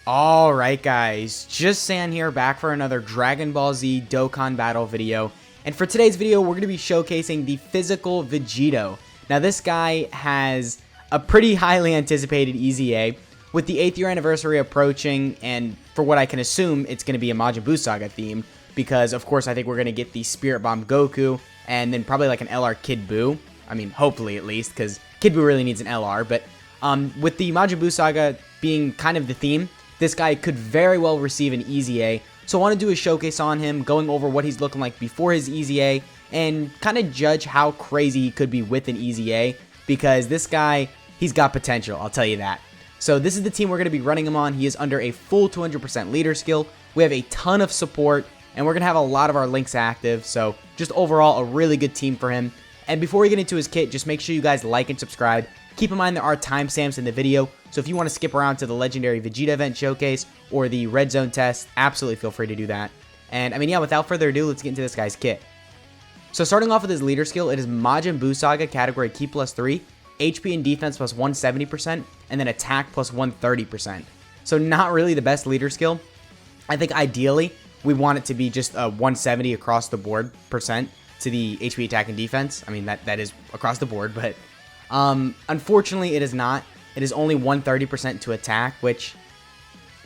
Alright guys, just San here, back for another Dragon Ball Z Dokkan battle video. And for today's video, we're going to be showcasing the physical Vegito. Now this guy has a pretty highly anticipated EZA, with the 8th year anniversary approaching, and for what I can assume, it's going to be a Majin Buu Saga theme, because of course I think we're going to get the Spirit Bomb Goku, and then probably like an LR Kid Buu. I mean, hopefully at least, because Kid Buu really needs an LR, but with the Majin Buu Saga being kind of the theme, this guy could very well receive an EZA, so I want to do a showcase on him, going over what he's looking like before his EZA, and kind of judge how crazy he could be with an EZA, because this guy, he's got potential, I'll tell you that. So this is the team we're going to be running him on. He is under a full 200% leader skill. We have a ton of support, and we're going to have a lot of our links active, so just overall a really good team for him. And before we get into his kit, just make sure you guys like and subscribe. Keep in mind there are timestamps in the video, so if you want to skip around to the Legendary Vegeta event showcase or the Red Zone test, absolutely feel free to do that. And I mean, yeah, without further ado, let's get into this guy's kit. So starting off with his leader skill, it is Majin Buu Saga category Ki plus 3, HP and defense plus 170%, and then attack plus 130%. So not really the best leader skill. I think ideally, we want it to be just a 170 across the board percent to the HP, attack, and defense. I mean, that is across the board, but unfortunately, it is not. It is only 130% to attack, which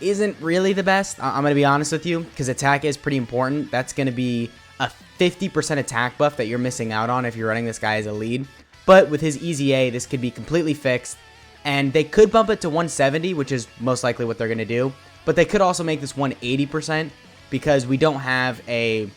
isn't really the best. I'm going to be honest with you, because attack is pretty important. That's going to be a 50% attack buff that you're missing out on if you're running this guy as a lead. But with his EZA, this could be completely fixed, and they could bump it to 170, which is most likely what they're going to do. But they could also make this 180%, because we don't have a...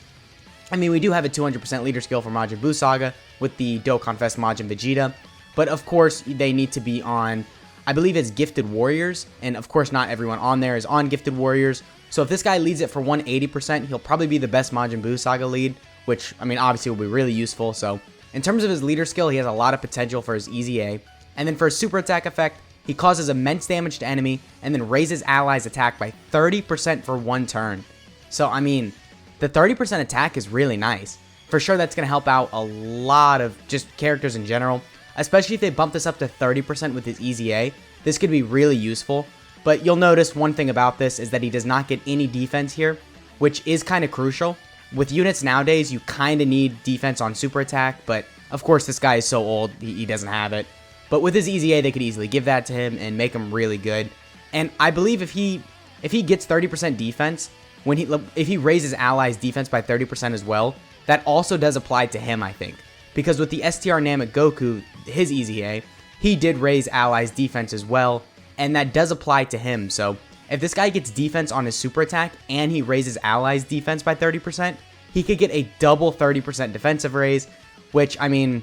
I mean, we do have a 200% leader skill for Majin Buu Saga with the Dokkan Fest Majin Vegeta. But of course, they need to be on, I believe it's Gifted Warriors. And of course, not everyone on there is on Gifted Warriors. So if this guy leads it for 180%, he'll probably be the best Majin Buu Saga lead, which, I mean, obviously will be really useful. So in terms of his leader skill, he has a lot of potential for his EZA. And then for his super attack effect, he causes immense damage to enemy and then raises allies' attack by 30% for one turn. So, I mean, the 30% attack is really nice. For sure, that's going to help out a lot of just characters in general. Especially if they bump this up to 30% with his EZA, this could be really useful. But you'll notice one thing about this is that he does not get any defense here, which is kind of crucial. With units nowadays, you kind of need defense on super attack, but of course this guy is so old, he doesn't have it. But with his EZA, they could easily give that to him and make him really good. And I believe if he gets 30% defense, if he raises allies' defense by 30% as well, that also does apply to him, I think. Because with the STR Namek Goku, his EZA, he did raise allies' defense as well, and that does apply to him. So if this guy gets defense on his super attack and he raises allies' defense by 30%, he could get a double 30% defensive raise, which, I mean,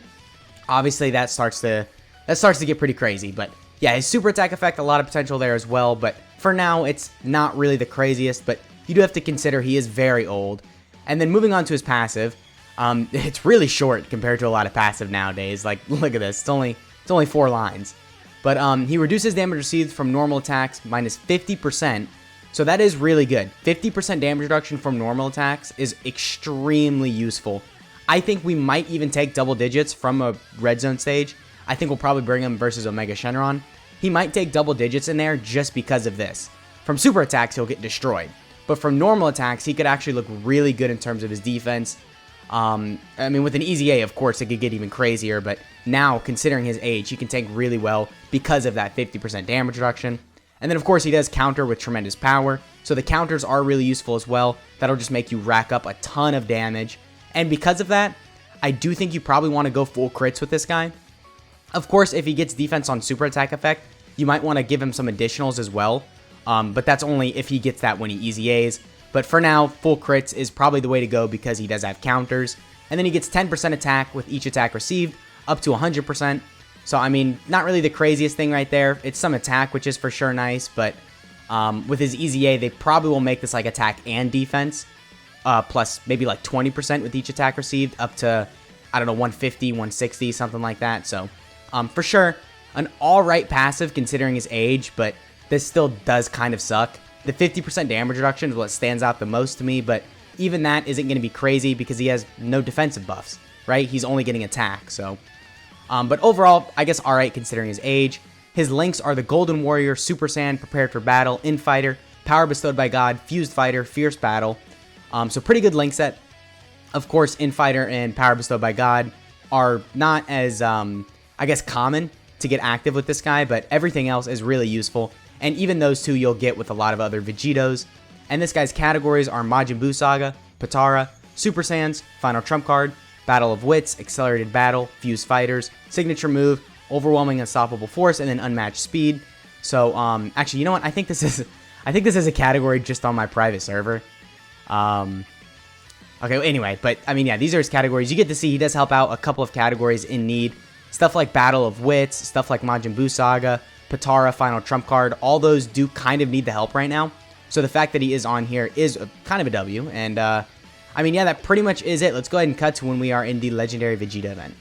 obviously that starts to get pretty crazy. But yeah, his super attack effect, a lot of potential there as well, but for now, it's not really the craziest, but you do have to consider he is very old. And then moving on to his passive, it's really short compared to a lot of passive nowadays. Like, look at this. It's only 4 lines. But he reduces damage received from normal attacks minus 50%. So that is really good. 50% damage reduction from normal attacks is extremely useful. I think we might even take double digits from a red zone stage. I think we'll probably bring him versus Omega Shenron. He might take double digits in there just because of this. From super attacks, he'll get destroyed. But from normal attacks, he could actually look really good in terms of his defense. I mean, with an EZA, of course, it could get even crazier, but now, considering his age, he can tank really well because of that 50% damage reduction. And then, of course, he does counter with tremendous power, so the counters are really useful as well. That'll just make you rack up a ton of damage. And because of that, I do think you probably want to go full crits with this guy. Of course, if he gets defense on super attack effect, you might want to give him some additionals as well, but that's only if he gets that when he EZAs. But for now, full crits is probably the way to go because he does have counters. And then he gets 10% attack with each attack received, up to 100%. So, I mean, not really the craziest thing right there. It's some attack, which is for sure nice. But with his EZA, they probably will make this like attack and defense. Plus maybe like 20% with each attack received, up to, I don't know, 150, 160, something like that. So, for sure, an alright passive considering his age. But this still does kind of suck. The 50% damage reduction is what stands out the most to me, but even that isn't going to be crazy because he has no defensive buffs, right? He's only getting attack, so. But overall, I guess alright considering his age. His links are the Golden Warrior, Super Saiyan, Prepared for Battle, Infighter, Power Bestowed by God, Fused Fighter, Fierce Battle. So pretty good link set. Of course, Infighter and Power Bestowed by God are not as, I guess, common to get active with this guy, but everything else is really useful. And even those two you'll get with a lot of other Vegitos. And this guy's categories are Majin Buu Saga, Potara, Super Saiyans, Final Trump Card, Battle of Wits, Accelerated Battle, Fused Fighters, Signature Move, Overwhelming Unstoppable Force, and then Unmatched Speed. So, actually, you know what? I think this is a category just on my private server. Okay, well, anyway, but, I mean, yeah, these are his categories. You get to see he does help out a couple of categories in need. Stuff like Battle of Wits, stuff like Majin Buu Saga, Potara, Final Trump Card, all those do kind of need the help right now. So the fact that he is on here is kind of a W. And, I mean, yeah, that pretty much is it. Let's go ahead and cut to when we are in the Legendary Vegeta event.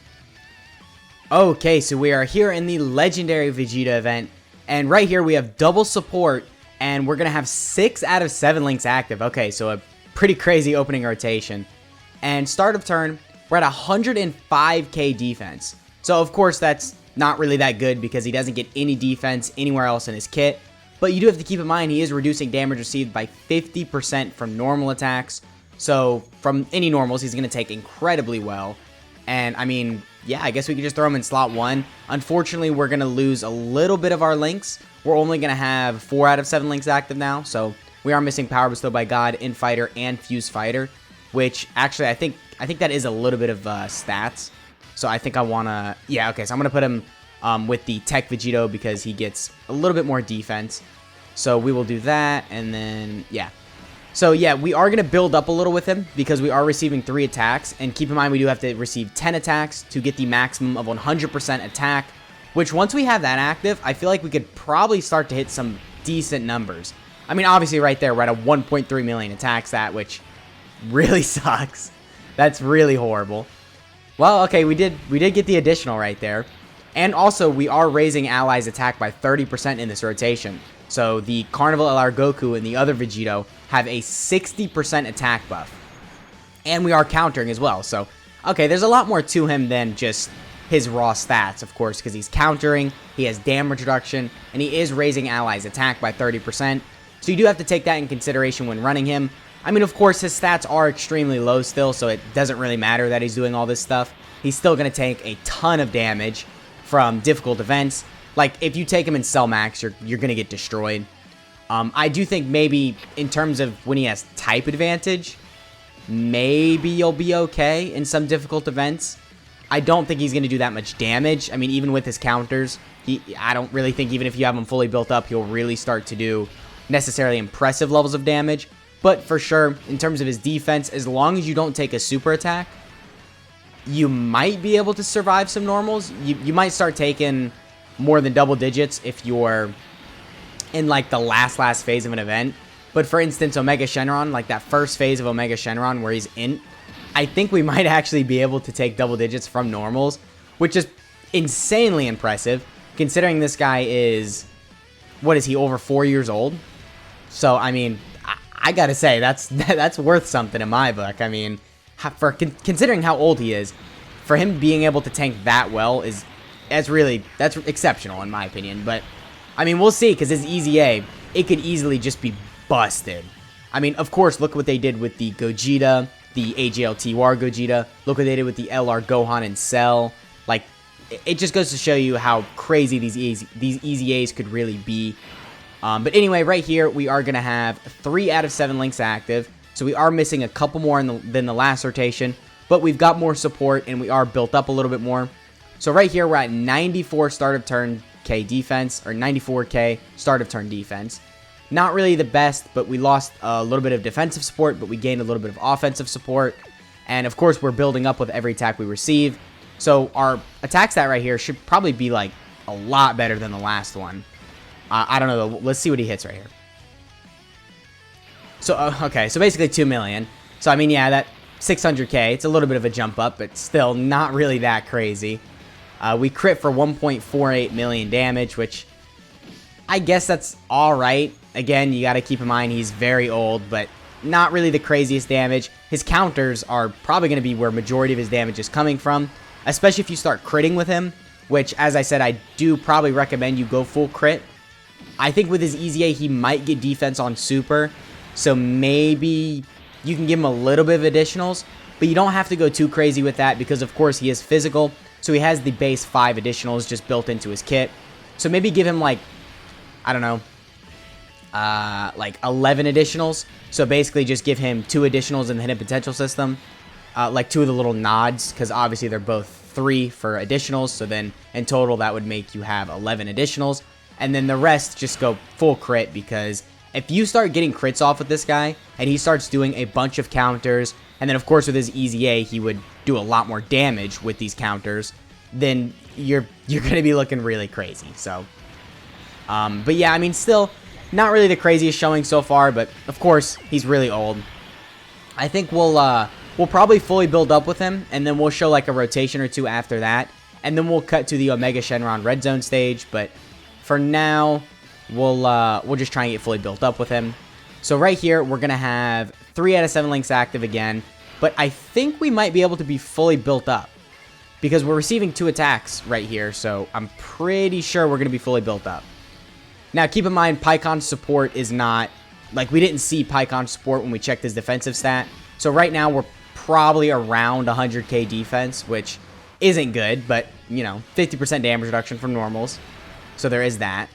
Okay, so we are here in the Legendary Vegeta event. And right here we have double support. And we're going to have 6 out of 7 links active. Okay, so a pretty crazy opening rotation. And start of turn, we're at 105k defense. So, of course, that's not really that good because he doesn't get any defense anywhere else in his kit. But you do have to keep in mind he is reducing damage received by 50% from normal attacks. So, from any normals, he's going to take incredibly well. And, I mean, yeah, I guess we could just throw him in slot 1. Unfortunately, we're going to lose a little bit of our links. We're only going to have 4 out of 7 links active now. So, we are missing Power Bestowed by God, Infighter, and Fused Fighter. Which, actually, I think that is a little bit of stats. So, I think I want to... Yeah, okay, so I'm going to put him with the Tech Vegito because he gets a little bit more defense. So, we will do that, and then, yeah. So, yeah, we are going to build up a little with him because we are receiving 3 attacks. And keep in mind, we do have to receive 10 attacks to get the maximum of 100% attack. Which, once we have that active, I feel like we could probably start to hit some decent numbers. I mean, obviously, right there, we're at a 1.3 million attack stat, which really sucks. That's really horrible. Well, okay, we did get the additional right there. And also, we are raising allies' attack by 30% in this rotation. So, the Carnival LR Goku and the other Vegito have a 60% attack buff. And we are countering as well. So, okay, there's a lot more to him than just his raw stats, of course, because he's countering, he has damage reduction, and he is raising allies' attack by 30%. So, you do have to take that in consideration when running him. I mean, of course, his stats are extremely low still, so it doesn't really matter that he's doing all this stuff. He's still going to take a ton of damage from difficult events. Like, if you take him in Cell Max, you're going to get destroyed. I do think maybe in terms of when he has type advantage, maybe you'll be okay in some difficult events. I don't think he's going to do that much damage. I mean, even with his counters, I don't really think even if you have him fully built up, he'll really start to do necessarily impressive levels of damage. But for sure, in terms of his defense, as long as you don't take a super attack, you might be able to survive some normals. You might start taking more than double digits if you're in like the last phase of an event. But for instance, Omega Shenron, like that first phase of Omega Shenron where he's in, I think we might actually be able to take double digits from normals, which is insanely impressive considering this guy is, what is he, over 4 years old? So, I mean, I gotta say, that's worth something in my book. I mean, considering how old he is, for him being able to tank that well that's exceptional in my opinion. But I mean, we'll see, because his EZA, it could easily just be busted. I mean, of course, look what they did with the Gogeta, the AGL-TWAR Gogeta. Look what they did with the LR Gohan and Cell. Like, it just goes to show you how crazy these EZAs could really be. But anyway, right here, we are going to have 3 out of 7 links active. So we are missing a couple more than the last rotation. But we've got more support, and we are built up a little bit more. So right here, we're at 94 start of turn K defense, or 94k start of turn defense. Not really the best, but we lost a little bit of defensive support, but we gained a little bit of offensive support. And of course, we're building up with every attack we receive. So our attack stat right here should probably be like a lot better than the last one. I don't know, let's see what he hits right here. So, okay, so basically 2 million. So, I mean, yeah, that 600k, it's a little bit of a jump up, but still not really that crazy. We crit for 1.48 million damage, which I guess that's alright. Again, you gotta keep in mind he's very old, but not really the craziest damage. His counters are probably going to be where majority of his damage is coming from, especially if you start critting with him. which, as I said, I do probably recommend you go full crit. I think with his Easy A, he might get defense on super, so maybe you can give him a little bit of additionals, but you don't have to go too crazy with that because, of course, he is physical, so he has the base 5 additionals just built into his kit. So maybe give him, like, I don't know, like 11 additionals. So basically just give him 2 additionals in the hidden potential system, like 2 of the little nods, because obviously they're both 3 for additionals, so then in total that would make you have 11 additionals. And then the rest just go full crit, because if you start getting crits off with this guy and he starts doing a bunch of counters, and then of course with his Easy A he would do a lot more damage with these counters, then you're gonna be looking really crazy. So but yeah, I mean, still not really the craziest showing so far, but of course he's really old. I think we'll probably fully build up with him, and then we'll show like a rotation or 2 after that, and then we'll cut to the Omega Shenron Red Zone stage. But for now, we'll just try and get fully built up with him. So right here, we're gonna have 3 out of 7 links active again, but I think we might be able to be fully built up because we're receiving 2 attacks right here. So I'm pretty sure we're gonna be fully built up. Now, keep in mind, PyCon's support is not like, we didn't see PyCon's support when we checked his defensive stat. So right now we're probably around 100k defense, which isn't good, but you know, 50% damage reduction from normals. So there is that.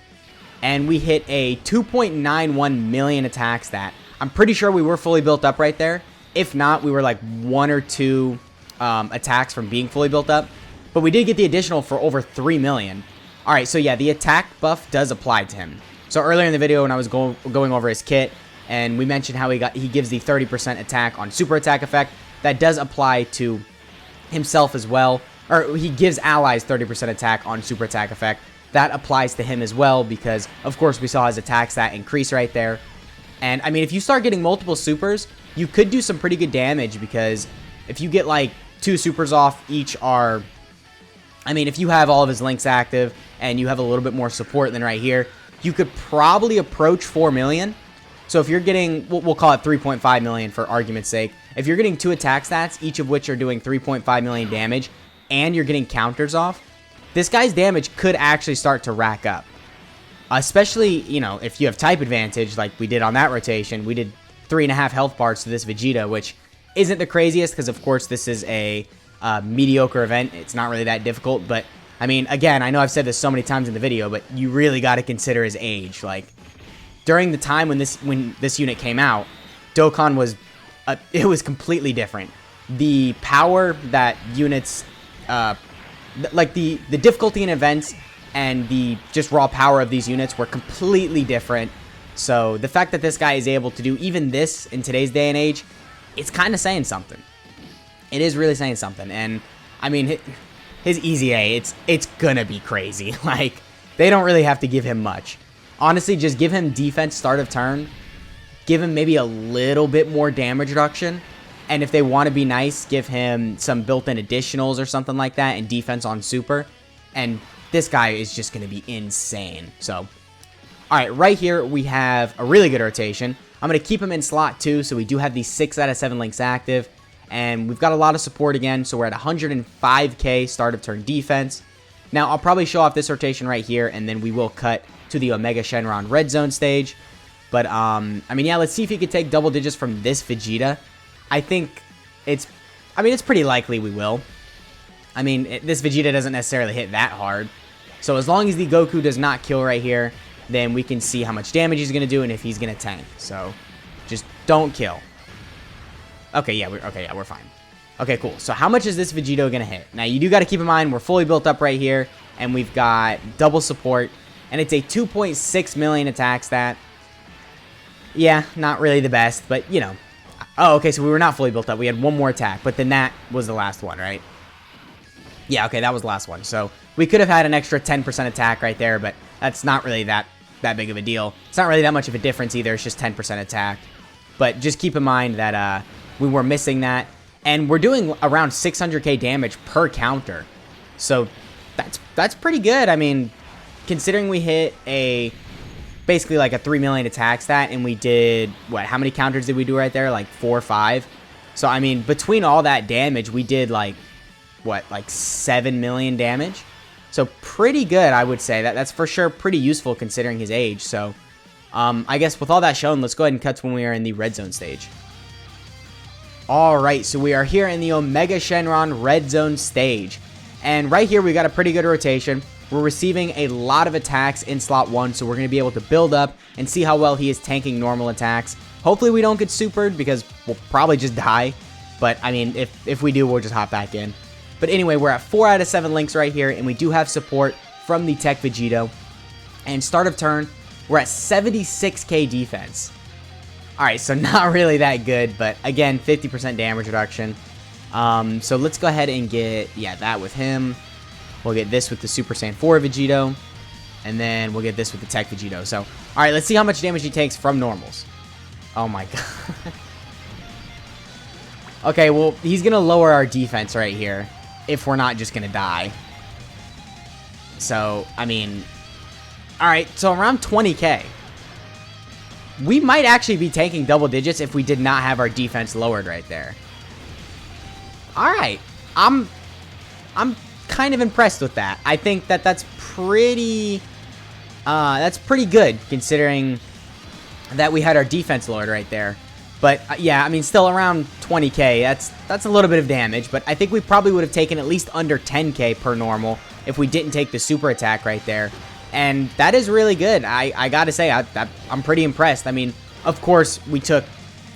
And we hit a 2.91 million attack stat. I'm pretty sure we were fully built up right there. If not, we were like 1 or 2 attacks from being fully built up. But we did get the additional for over 3 million. Alright, so yeah, the attack buff does apply to him. So earlier in the video when I was going over his kit, and we mentioned how he gives the 30% attack on super attack effect, that does apply to himself as well. Or he gives allies 30% attack on super attack effect. That applies to him as well because, of course, we saw his attack stat increase right there. And, I mean, if you start getting multiple supers, you could do some pretty good damage because if you get, like, 2 supers off, each are... I mean, if you have all of his links active and you have a little bit more support than right here, you could probably approach 4 million. So if you're getting, we'll call it 3.5 million for argument's sake. If you're getting 2 attack stats, each of which are doing 3.5 million damage, and you're getting counters off, this guy's damage could actually start to rack up. Especially, you know, if you have type advantage like we did on that rotation. We did 3.5 health bars to this Vegeta, which isn't the craziest because, of course, this is a mediocre event. It's not really that difficult, but, I mean, again, I know I've said this so many times in the video, but you really got to consider his age. Like, during the time when this unit came out, Dokkan was, it was completely different. The power that units... like the difficulty in events and the just raw power of these units were completely different. So the fact that this guy is able to do even this in today's day and age, it's kind of saying something. It is really saying something. And I mean, his Easy A, it's gonna be crazy. Like, they don't really have to give him much. Honestly, just give him defense start of turn. Give him maybe a little bit more damage reduction. And if they want to be nice, give him some built-in additionals or something like that and defense on super. And this guy is just going to be insane. So, alright, right here we have a really good rotation. I'm going to keep him in slot 2, so we do have these 6 out of 7 links active. And we've got a lot of support again, so we're at 105k start of turn defense. Now, I'll probably show off this rotation right here, and then we will cut to the Omega Shenron Red Zone stage. But, I mean, yeah, let's see if he could take double digits from this Vegeta. I think it's pretty likely we will. I mean, this Vegeta doesn't necessarily hit that hard. So as long as the Goku does not kill right here, then we can see how much damage he's going to do and if he's going to tank. So just don't kill. Okay, yeah, we're fine. Okay, cool. So how much is this Vegito going to hit? Now, you do got to keep in mind, we're fully built up right here, and we've got double support, and it's a 2.6 million attack stat. Yeah, not really the best, but, you know. Oh, okay, so we were not fully built up. We had one more attack, but then that was the last one, right? Yeah, okay, that was the last one. So we could have had an extra 10% attack right there, but that's not really that big of a deal. It's not really that much of a difference either. It's just 10% attack. But just keep in mind that we were missing that. And we're doing around 600k damage per counter. So that's pretty good. I mean, considering we hit basically like a 3 million attack stat, and we did, what, how many counters did we do right there? Like 4 or 5. So, I mean, between all that damage, we did like, what, like 7 million damage? So pretty good, I would say. That's for sure pretty useful considering his age. So I guess with all that shown, let's go ahead and cut to when we are in the red zone stage. Alright, so we are here in the Omega Shenron red zone stage. And right here, we got a pretty good rotation. We're receiving a lot of attacks in slot 1, so we're going to be able to build up and see how well he is tanking normal attacks. Hopefully we don't get supered because we'll probably just die. But, I mean, if we do, we'll just hop back in. But anyway, we're at 4 out of 7 links right here, and we do have support from the Tech Vegito. And start of turn, we're at 76k defense. Alright, so not really that good, but again, 50% damage reduction. So let's go ahead and get, that with him. We'll get this with the Super Saiyan 4 Vegito. And then we'll get this with the Tech Vegito. So, alright, let's see how much damage he takes from normals. Oh my god. Okay, well, he's going to lower our defense right here if we're not just going to die. So, I mean, alright, so around 20k. We might actually be taking double digits if we did not have our defense lowered right there. Alright, I'm kind of impressed with that. I think that's pretty good considering that we had our defense lowered right there. But yeah, I mean, still around 20k, that's a little bit of damage, but I think we probably would have taken at least under 10k per normal if we didn't take the super attack right there. And that is really good. I gotta say, I'm pretty impressed. I mean, of course, we took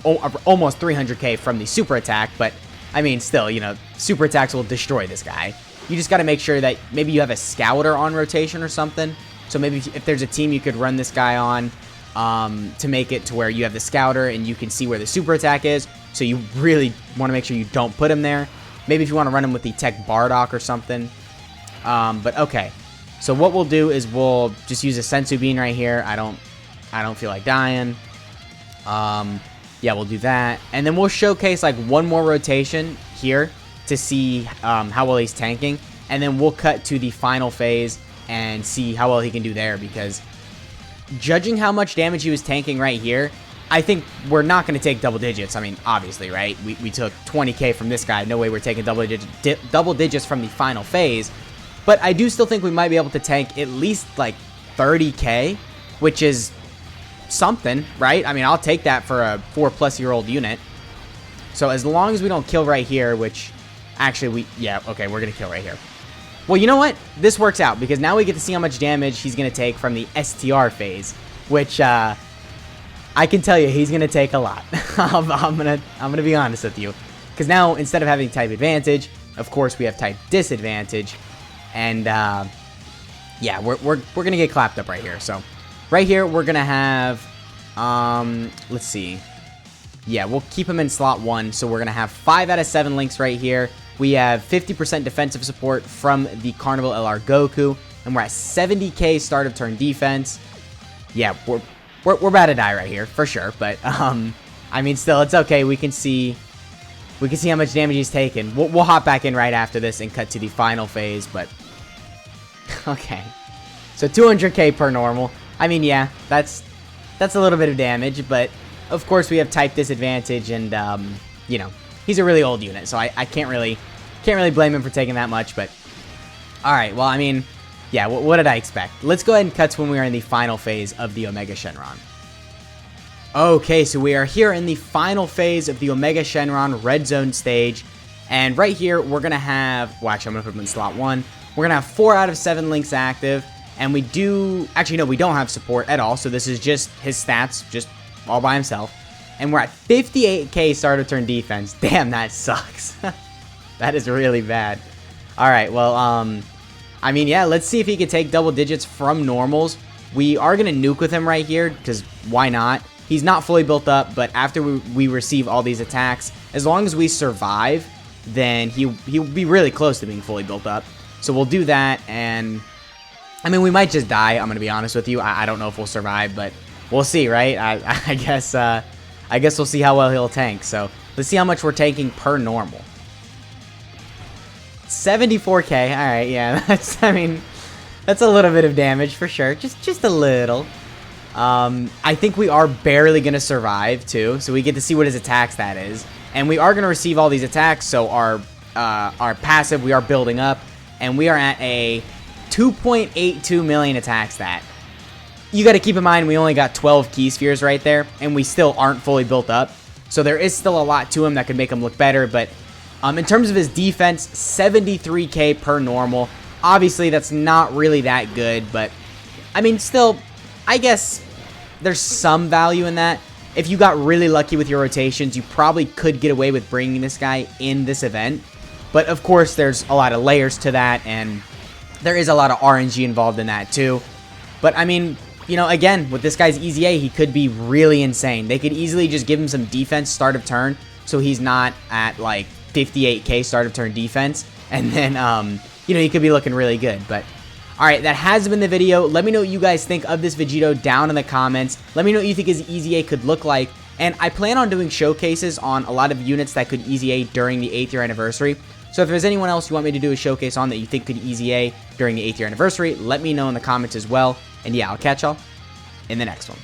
almost 300k from the super attack, but I mean, still, you know, super attacks will destroy this guy. You just gotta make sure that maybe you have a scouter on rotation or something. So maybe if there's a team you could run this guy on, to make it to where you have the scouter and you can see where the super attack is. So you really want to make sure you don't put him there. Maybe if you want to run him with the Tech Bardock or something. But okay. So what we'll do is we'll just use a Sensu Bean right here. I don't feel like dying. Yeah, we'll do that. And then we'll showcase like one more rotation here to see how well he's tanking. And then we'll cut to the final phase and see how well he can do there, because judging how much damage he was tanking right here, I think we're not going to take double digits. I mean, obviously, right? We took 20k from this guy. No way we're taking double digits from the final phase. But I do still think we might be able to tank at least like 30k, which is something, right? I mean, I'll take that for a 4+-year-old unit. So as long as we don't kill right here, which actually okay, we're going to kill right here. Well, you know what? This works out because now we get to see how much damage he's going to take from the STR phase, which I can tell you he's going to take a lot. I'm gonna be honest with you, because now instead of having type advantage, of course we have type disadvantage, and yeah, we're going to get clapped up right here. So right here we're going to have let's see. Yeah, we'll keep him in slot 1, so we're going to have 5 out of 7 links right here. We have 50% defensive support from the Carnival LR Goku, and we're at 70k start of turn defense. Yeah, we're about to die right here for sure, but I mean, still, it's okay. We can see how much damage he's taken. We'll hop back in right after this and cut to the final phase, but okay. So 200k per normal. I mean, yeah, that's a little bit of damage, but of course we have type disadvantage, and you know, he's a really old unit, so I can't really blame him for taking that much. But all right, well, I mean, yeah, what did I expect? Let's go ahead and cut to when we are in the final phase of the Omega Shenron. Okay, so we are here in the final phase of the Omega Shenron Red Zone stage, and right here we're gonna have, well, actually, I'm gonna put him in slot 1. We're gonna have 4 out of 7 links active, and we do actually no, we don't have support at all. So this is just his stats, just all by himself. And we're at 58k start of turn defense. Damn, that sucks. That is really bad. Alright, well, I mean, yeah, let's see if he can take double digits from normals. We are going to nuke with him right here, because why not? He's not fully built up, but after we receive all these attacks, as long as we survive, then he'll be really close to being fully built up. So we'll do that, and I mean, we might just die, I'm going to be honest with you. I don't know if we'll survive, but we'll see, right? I guess we'll see how well he'll tank. So let's see how much we're taking per normal. 74k. All right, yeah. I mean, that's a little bit of damage for sure. Just a little. I think we are barely gonna survive too. So we get to see what his attack stat is, and we are gonna receive all these attacks. So our passive, we are building up, and we are at a 2.82 million attack stat. You got to keep in mind we only got 12 key spheres right there, and we still aren't fully built up. So there is still a lot to him that could make him look better, but in terms of his defense, 73k per normal. Obviously, that's not really that good, but I mean, still, I guess there's some value in that. If you got really lucky with your rotations, you probably could get away with bringing this guy in this event. But of course, there's a lot of layers to that, and there is a lot of RNG involved in that too. But I mean, you know, again, with this guy's easy A, he could be really insane. They could easily just give him some defense start of turn, so he's not at like 58k start of turn defense, and then, you know, he could be looking really good. But alright, that has been the video. Let me know what you guys think of this Vegito down in the comments. Let me know what you think his easy A could look like. And I plan on doing showcases on a lot of units that could easy A during the 8th year anniversary. So if there's anyone else you want me to do a showcase on that you think could easy A during the 8th year anniversary, let me know in the comments as well. And yeah, I'll catch y'all in the next one.